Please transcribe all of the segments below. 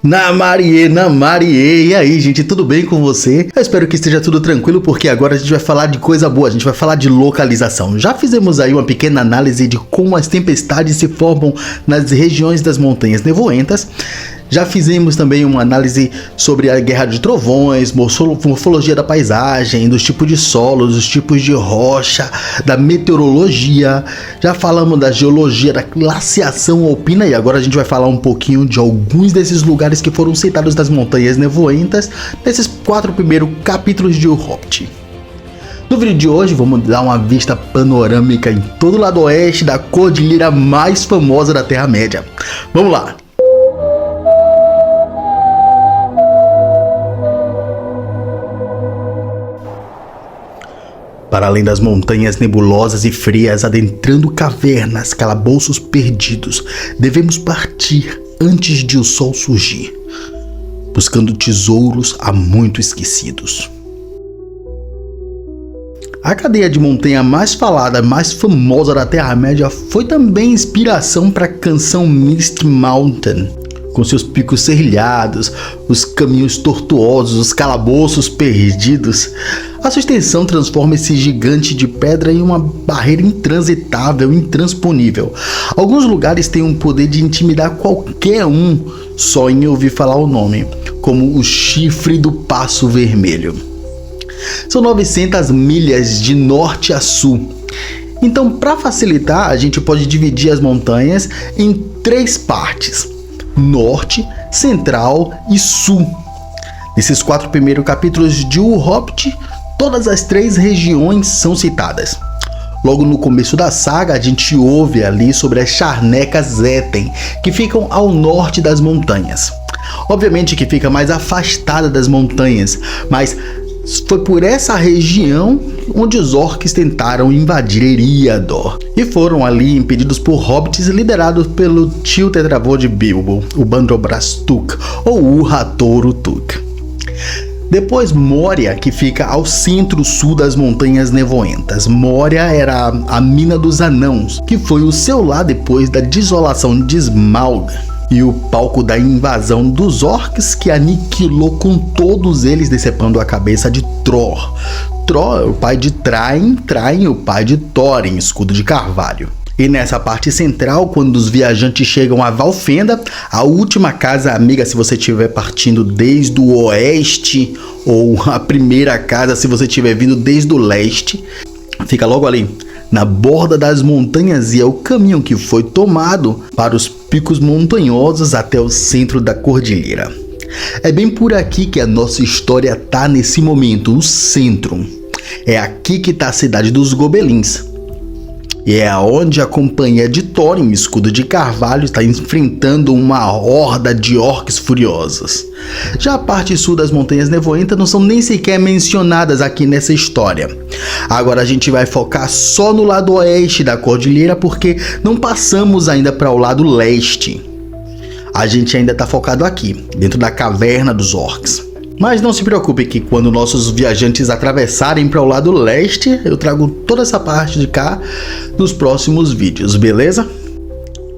Namarie, e aí gente, tudo bem com você? Eu espero que esteja tudo tranquilo, porque agora a gente vai falar de coisa boa, a gente vai falar de localização. Já fizemos aí uma pequena análise de como as tempestades se formam nas regiões das montanhas nevoentas. Já fizemos também uma análise sobre a guerra de trovões, morfologia da paisagem, dos tipos de solo, dos tipos de rocha, da meteorologia. Já falamos da geologia, da glaciação alpina, e agora a gente vai falar um pouquinho de alguns desses lugares que foram citados das montanhas nevoentas nesses 4 primeiros capítulos de O Hobbit. No vídeo de hoje vamos dar uma vista panorâmica em todo o lado oeste da cordilheira mais famosa da Terra-média. Vamos lá! Para além das montanhas nebulosas e frias, adentrando cavernas, calabouços perdidos, devemos partir antes de o sol surgir, buscando tesouros há muito esquecidos. A cadeia de montanha mais falada, mais famosa da Terra-média foi também inspiração para a canção Misty Mountain, com seus picos serrilhados, os caminhos tortuosos, os calabouços perdidos. A sua extensão transforma esse gigante de pedra em uma barreira intransitável, intransponível. Alguns lugares têm um poder de intimidar qualquer um só em ouvir falar o nome, como o Chifre do Passo Vermelho. São 900 milhas de norte a sul. Então, para facilitar, a gente pode dividir as montanhas em 3 partes: norte, central e sul. Nesses 4 primeiros capítulos de O Hobbit, todas as 3 regiões são citadas. Logo no começo da saga, a gente ouve ali sobre as charnecas Etten, que ficam ao norte das montanhas. Obviamente que fica mais afastada das montanhas, mas foi por essa região onde os orcs tentaram invadir Eriador e foram ali impedidos por hobbits liderados pelo tio tetravô de Bilbo, o Bandobras Tuk, ou Urra-Toro Tuk. Depois Moria, que fica ao centro-sul das montanhas nevoentas. Moria era a mina dos anãos, que foi o seu lar depois da desolação de Smaug, e o palco da invasão dos orcs, que aniquilou com todos eles, decepando a cabeça de Tror. Tror é o pai de Train, Train o pai de Thorin, escudo de carvalho. E nessa parte central, quando os viajantes chegam a Valfenda, a última casa amiga se você estiver partindo desde o oeste, ou a primeira casa se você estiver vindo desde o leste, fica logo ali, na borda das montanhas, e é o caminho que foi tomado para os picos montanhosos até o centro da cordilheira. É bem por aqui que a nossa história tá nesse momento, o centro. É aqui que tá a cidade dos Gobelins. E é onde a companhia de Thorin, escudo de carvalho, está enfrentando uma horda de orcs furiosos. Já a parte sul das montanhas nevoentas não são nem sequer mencionadas aqui nessa história. Agora a gente vai focar só no lado oeste da cordilheira, porque não passamos ainda para o lado leste. A gente ainda está focado aqui, dentro da caverna dos orcs. Mas não se preocupe que quando nossos viajantes atravessarem para o lado leste, eu trago toda essa parte de cá nos próximos vídeos, beleza?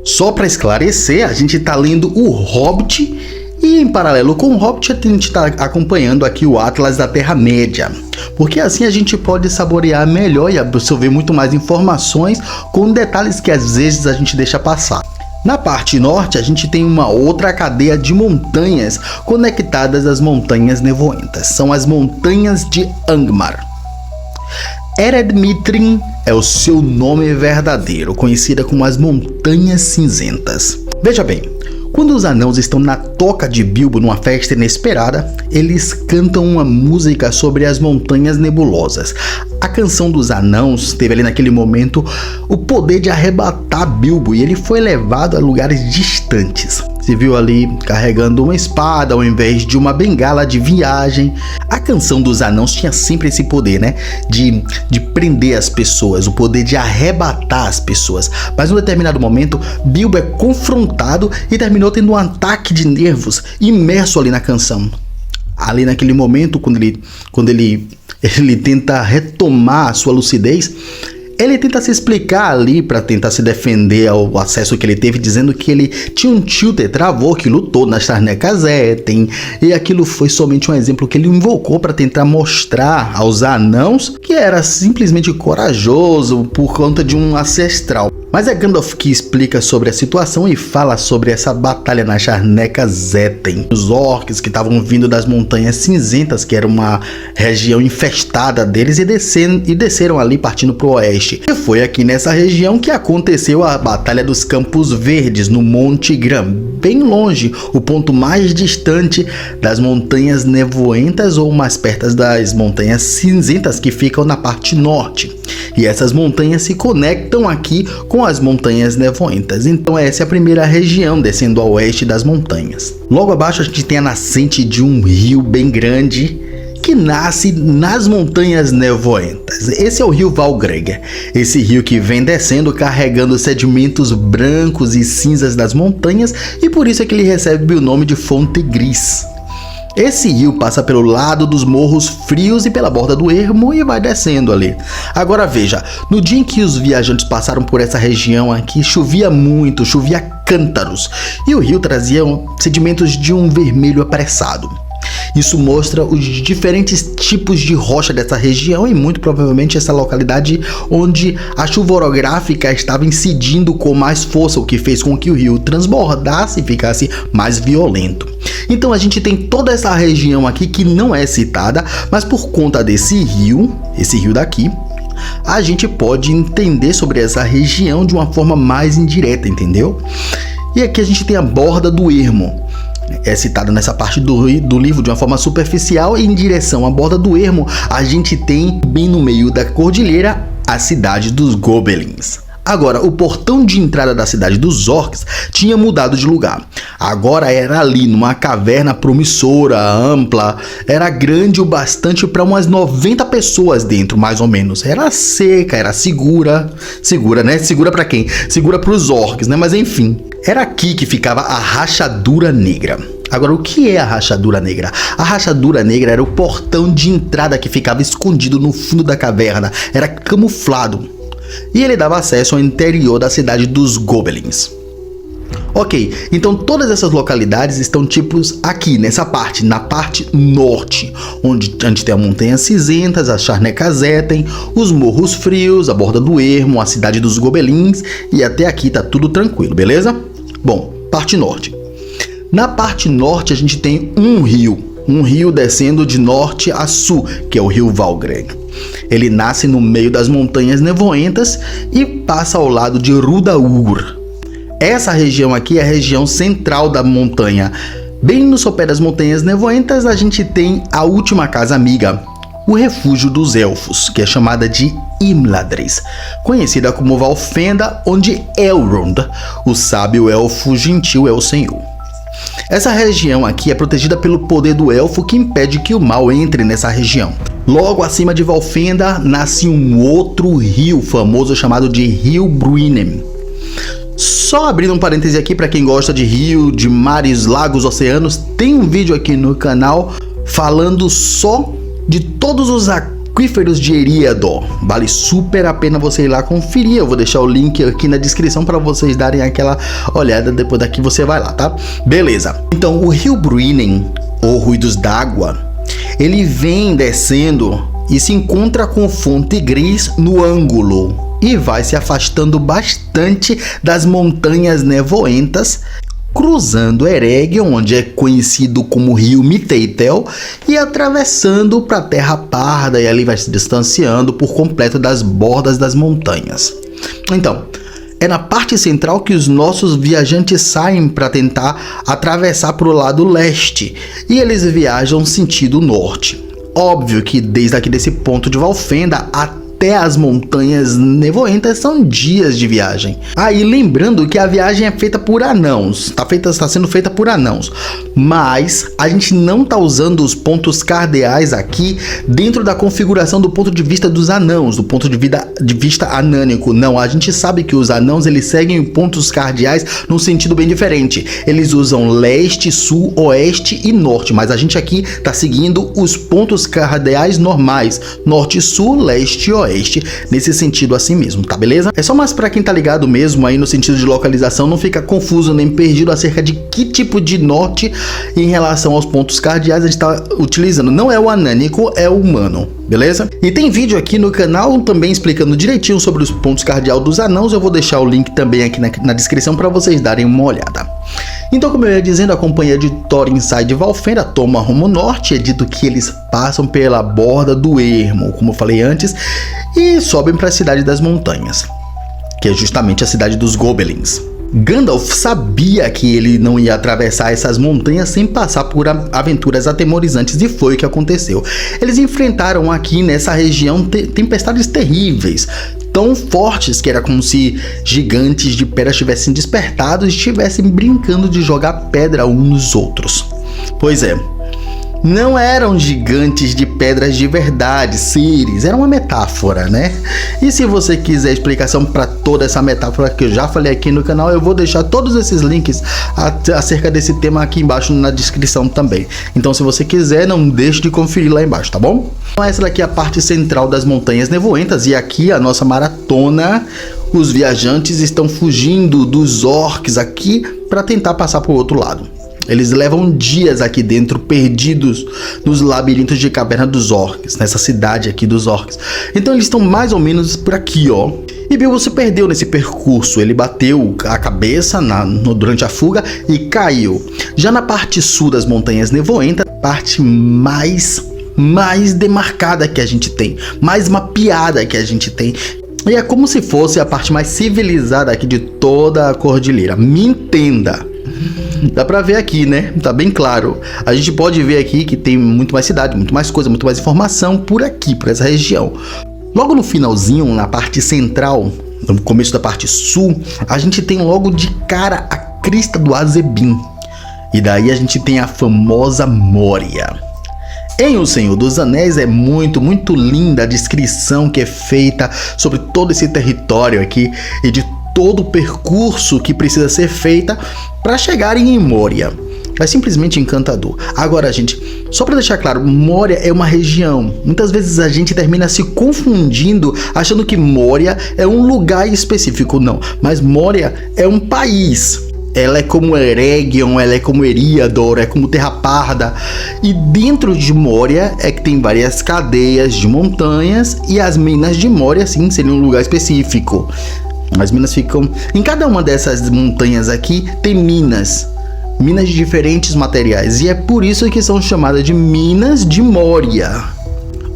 Só para esclarecer, a gente está lendo o Hobbit e em paralelo com o Hobbit a gente está acompanhando aqui o Atlas da Terra-média, porque assim a gente pode saborear melhor e absorver muito mais informações com detalhes que às vezes a gente deixa passar. Na parte norte, a gente tem uma outra cadeia de montanhas conectadas às montanhas nevoentas. São as montanhas de Angmar. Ered Mithrin é o seu nome verdadeiro, conhecida como as Montanhas Cinzentas. Veja bem, quando os anãos estão na toca de Bilbo numa festa inesperada, eles cantam uma música sobre as montanhas nebulosas. A canção dos anãos teve ali naquele momento o poder de arrebatar Bilbo e ele foi levado a lugares distantes. Se viu ali carregando uma espada ao invés de uma bengala de viagem. A canção dos anãos tinha sempre esse poder, né? De prender as pessoas, o poder de arrebatar as pessoas. Mas em um determinado momento, Bilbo é confrontado e terminou tendo um ataque de nervos imerso ali na canção. Ali naquele momento, quando ele tenta retomar a sua lucidez, Ele tenta se explicar ali para tentar se defender ao acesso que ele teve, dizendo que ele tinha um tio tetravô que lutou na Sarnecazetem, e aquilo foi somente um exemplo que ele invocou para tentar mostrar aos anãos que era simplesmente corajoso por conta de um ancestral. Mas é Gandalf que explica sobre a situação e fala sobre essa batalha na Sarnecazetem. Os orcs que estavam vindo das Montanhas Cinzentas, que era uma região infestada deles, e desceram ali partindo para o oeste. E foi aqui nessa região que aconteceu a Batalha dos Campos Verdes, no Monte Gram, bem longe, o ponto mais distante das Montanhas Nevoentas, ou mais perto das Montanhas Cinzentas, que ficam na parte norte. E essas montanhas se conectam aqui com as Montanhas Nevoentas. Então essa é a primeira região, descendo ao oeste das montanhas. Logo abaixo a gente tem a nascente de um rio bem grande, que nasce nas Montanhas Nevoentas. Esse é o rio Valgregor. Esse rio que vem descendo carregando sedimentos brancos e cinzas das montanhas, e por isso é que ele recebe o nome de Fonte Gris. Esse rio passa pelo lado dos morros frios e pela borda do ermo e vai descendo ali. Agora veja, no dia em que os viajantes passaram por essa região aqui, chovia muito, chovia cântaros, e o rio trazia sedimentos de um vermelho apressado. Isso mostra os diferentes tipos de rocha dessa região e muito provavelmente essa localidade onde a chuva orográfica estava incidindo com mais força, o que fez com que o rio transbordasse e ficasse mais violento. Então a gente tem toda essa região aqui que não é citada, mas por conta desse rio, esse rio daqui, a gente pode entender sobre essa região de uma forma mais indireta, entendeu? E aqui a gente tem a borda do ermo. É citada nessa parte do livro de uma forma superficial, e em direção à borda do ermo a gente tem, bem no meio da cordilheira, a cidade dos Gobelins. Agora, o portão de entrada da cidade dos orcs tinha mudado de lugar. Agora era ali, numa caverna promissora, ampla, era grande o bastante para umas 90 pessoas dentro, mais ou menos. Era seca, era segura, né? Segura para quem? Segura para os orcs, né? Mas enfim, era aqui que ficava a Rachadura Negra. Agora, o que é a Rachadura Negra? A Rachadura Negra era o portão de entrada que ficava escondido no fundo da caverna, era camuflado. E ele dava acesso ao interior da cidade dos Gobelins. Ok, então todas essas localidades estão tipos aqui, nessa parte, na parte norte, onde a gente tem as Montanhas Cinzentas, as Sarnecazetem, os Morros Frios, a Borda do Ermo, a cidade dos Gobelins, e até aqui tá tudo tranquilo, beleza? Bom, parte norte. Na parte norte a gente tem um rio descendo de norte a sul, que é o rio Valgregor. Ele nasce no meio das Montanhas Nevoentas e passa ao lado de Rhudaur. Essa região aqui é a região central da montanha. Bem no sopé das Montanhas Nevoentas a gente tem a última casa amiga, o refúgio dos elfos, que é chamada de Imladris, conhecida como Valfenda, onde Elrond, o sábio elfo gentil, é o senhor. Essa região aqui é protegida pelo poder do elfo que impede que o mal entre nessa região. Logo acima de Valfenda nasce um outro rio famoso chamado de Rio Bruinem. Só abrindo um parêntese aqui para quem gosta de rio, de mares, lagos, oceanos, tem um vídeo aqui no canal falando só de todos os aquíferos de Eriador. Vale super a pena você ir lá conferir. Eu vou deixar o link aqui na descrição para vocês darem aquela olhada. Depois daqui você vai lá, tá? Beleza. Então o Rio Bruinem, ou Ruídos d'Água, ele vem descendo e se encontra com Fonte Gris no ângulo e vai se afastando bastante das Montanhas Nevoentas, cruzando Eregion, onde é conhecido como Rio Miteitel, e atravessando para a Terra Parda, e ali vai se distanciando por completo das bordas das montanhas. Então, é na parte central que os nossos viajantes saem para tentar atravessar para o lado leste, e eles viajam sentido norte. Óbvio que desde aqui desse ponto de Valfenda até as Montanhas Nevoentas são dias de viagem. Aí lembrando que a viagem é feita por anãos, está sendo feita por anãos. Mas a gente não tá usando os pontos cardeais aqui dentro da configuração do ponto de vista dos anãos, do ponto de vista anânico. Não, a gente sabe que os anãos eles seguem pontos cardeais num sentido bem diferente. Eles usam leste, sul, oeste e norte, mas a gente aqui tá seguindo os pontos cardeais normais, norte, sul, leste e oeste, nesse sentido assim mesmo, tá beleza? É só mais pra quem tá ligado mesmo aí no sentido de localização, não fica confuso nem perdido acerca de que tipo de norte em relação aos pontos cardeais a gente está utilizando. Não é o anânico, é o humano, beleza? E tem vídeo aqui no canal também explicando direitinho sobre os pontos cardeais dos anãos. Eu vou deixar o link também aqui na descrição para vocês darem uma olhada. Então, como eu ia dizendo, a companhia de Thorin sai de Valfenda, toma rumo norte. É dito que eles passam pela borda do ermo, como eu falei antes, e sobem para a cidade das montanhas, que é justamente a cidade dos Gobelins. Gandalf sabia que ele não ia atravessar essas montanhas sem passar por aventuras atemorizantes, e foi o que aconteceu. Eles enfrentaram aqui nessa região tempestades terríveis, tão fortes que era como se gigantes de pedra tivessem despertado e estivessem brincando de jogar pedra uns nos outros. Pois é, não eram gigantes de pedras de verdade, seres, era uma metáfora, né? E se você quiser explicação para toda essa metáfora que eu já falei aqui no canal, eu vou deixar todos esses links acerca desse tema aqui embaixo na descrição também. Então, se você quiser, não deixe de conferir lá embaixo, tá bom? Então, essa daqui é a parte central das Montanhas Nevoentas, e aqui a nossa maratona. Os viajantes estão fugindo dos orcs aqui para tentar passar para o outro lado. Eles levam dias aqui dentro, perdidos nos labirintos de caverna dos orcs, nessa cidade aqui dos orcs. Então eles estão mais ou menos por aqui, ó. E Bilbo se perdeu nesse percurso, ele bateu a cabeça durante a fuga e caiu. Já na parte sul das Montanhas Nevoentas, parte mais demarcada que a gente tem, mais mapeada que a gente tem. E é como se fosse a parte mais civilizada aqui de toda a cordilheira. Me entenda. Dá pra ver aqui, né? Tá bem claro. A gente pode ver aqui que tem muito mais cidade, muito mais coisa, muito mais informação por aqui, por essa região. Logo no finalzinho, na parte central, no começo da parte sul, a gente tem logo de cara a crista do Azebin. E daí a gente tem a famosa Moria. Em O Senhor dos Anéis é muito linda a descrição que é feita sobre todo esse território aqui e de todo o percurso que precisa ser feita para chegarem em Moria. É simplesmente encantador. Agora, gente, só para deixar claro, Moria é uma região. Muitas vezes a gente termina se confundindo, achando que Moria é um lugar específico. Não, mas Moria é um país. Ela é como Eregion, ela é como Eriador, é como Terra Parda. E dentro de Moria é que tem várias cadeias de montanhas, e as minas de Moria, sim, seriam um lugar específico. As minas ficam... Em cada uma dessas montanhas aqui tem minas de diferentes materiais, e é por isso que são chamadas de Minas de Moria.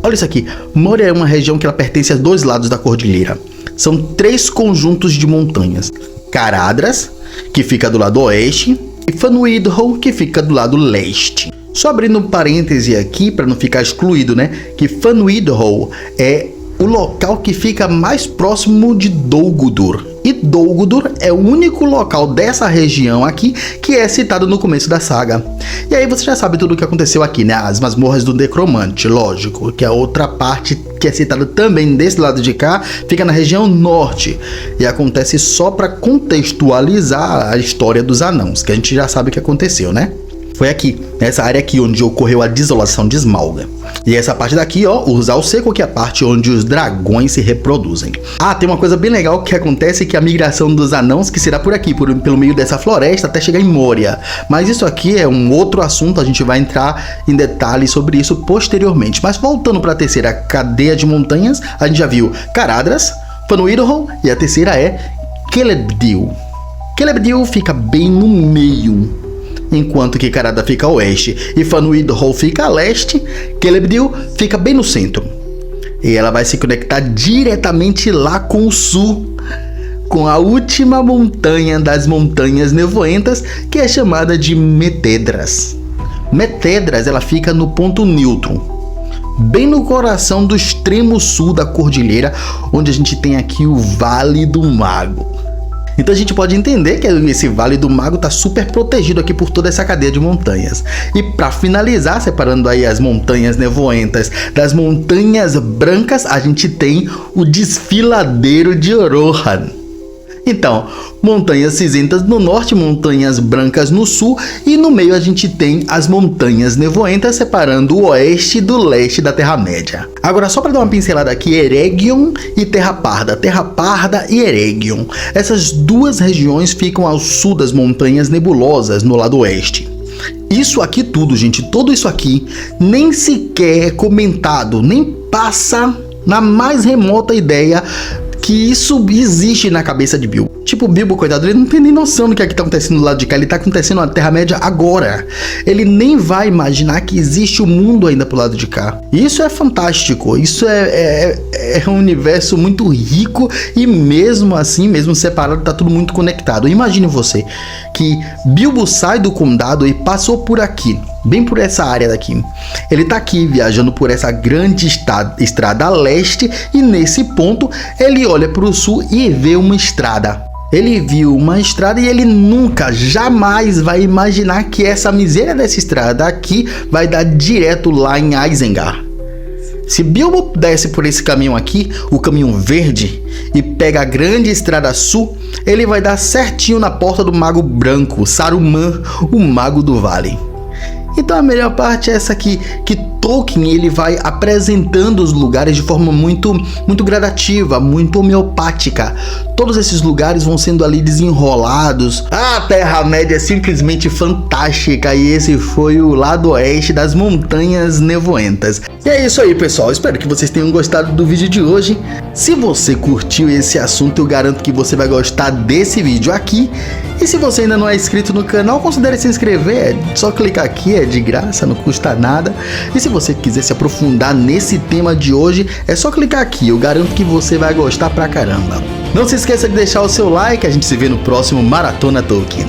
Olha isso aqui, Moria é uma região que ela pertence a dois lados da cordilheira. São 3 conjuntos de montanhas: Caradhras, que fica do lado oeste, e Fanwidhol, que fica do lado leste. Só abrindo um parêntese aqui para não ficar excluído, né, que Fanwidhol é o local que fica mais próximo de Dol Guldur. E Dol Guldur é o único local dessa região aqui que é citado no começo da saga. E aí você já sabe tudo o que aconteceu aqui, né? As masmorras do Necromante, lógico, que é a outra parte que é citada também desse lado de cá, fica na região norte. E acontece só para contextualizar a história dos anãos, que a gente já sabe o que aconteceu, né? Foi aqui, nessa área aqui, onde ocorreu a desolação de Smaug. E essa parte daqui, ó, Urzal Seco, que é a parte onde os dragões se reproduzem. Ah, tem uma coisa bem legal que acontece, que é a migração dos anãos, que será por aqui, pelo meio dessa floresta, até chegar em Moria. Mas isso aqui é um outro assunto, a gente vai entrar em detalhes sobre isso posteriormente. Mas voltando para a terceira cadeia de montanhas, a gente já viu Caradhras, Fanwidhol, e a terceira é Celebdil. Celebdil fica bem no meio, enquanto que Caradhras fica a oeste e Fanwidhol fica a leste. Celebdil fica bem no centro. E ela vai se conectar diretamente lá com o sul, com a última montanha das Montanhas Nevoentas, que é chamada de Metedras. Metedras, ela fica no ponto neutro, bem no coração do extremo sul da cordilheira, onde a gente tem aqui o Vale do Mago. Então a gente pode entender que esse Vale do Mago está super protegido aqui por toda essa cadeia de montanhas. E para finalizar, separando aí as montanhas nevoentas das montanhas brancas, a gente tem o Desfiladeiro de Orohan. Então, montanhas cinzentas no norte, montanhas brancas no sul, e no meio a gente tem as montanhas nevoentas separando o oeste do leste da Terra-média. Agora, só para dar uma pincelada aqui, Eregion e Terra Parda e Eregion. Essas duas regiões ficam ao sul das montanhas nebulosas, no lado oeste. Isso aqui tudo, gente, tudo isso aqui, nem sequer é comentado, nem passa na mais remota ideia que isso existe na cabeça de Bilbo. Tipo, o Bilbo, coitado, ele não tem nem noção do que tá acontecendo do lado de cá. Ele tá acontecendo na Terra-média agora. Ele nem vai imaginar que existe o mundo ainda pro lado de cá. E isso é fantástico. Isso é um universo muito rico e mesmo assim, mesmo separado, tá tudo muito conectado. Imagine você que Bilbo sai do condado e passou por aqui, bem por essa área daqui. Ele tá aqui viajando por essa grande estrada a leste e nesse ponto ele olha para o sul e vê uma estrada. Ele viu uma estrada e ele nunca, jamais vai imaginar que essa miséria dessa estrada aqui vai dar direto lá em Isengard. Se Bilbo desce por esse caminho aqui, o caminho verde, e pega a grande estrada sul, ele vai dar certinho na porta do Mago Branco, Saruman, o Mago do Vale. Então a melhor parte é essa aqui, que Tolkien ele vai apresentando os lugares de forma muito gradativa, muito homeopática. Todos esses lugares vão sendo ali desenrolados. A Terra-média é simplesmente fantástica e esse foi o lado oeste das montanhas nevoentas. E é isso aí, pessoal. Espero que vocês tenham gostado do vídeo de hoje. Se você curtiu esse assunto, eu garanto que você vai gostar desse vídeo aqui. E se você ainda não é inscrito no canal, considere se inscrever. É só clicar aqui, é de graça, não custa nada. E se você quiser se aprofundar nesse tema de hoje, é só clicar aqui. Eu garanto que você vai gostar pra caramba. Não se esqueça de deixar o seu like. A gente se vê no próximo Maratona Tolkien.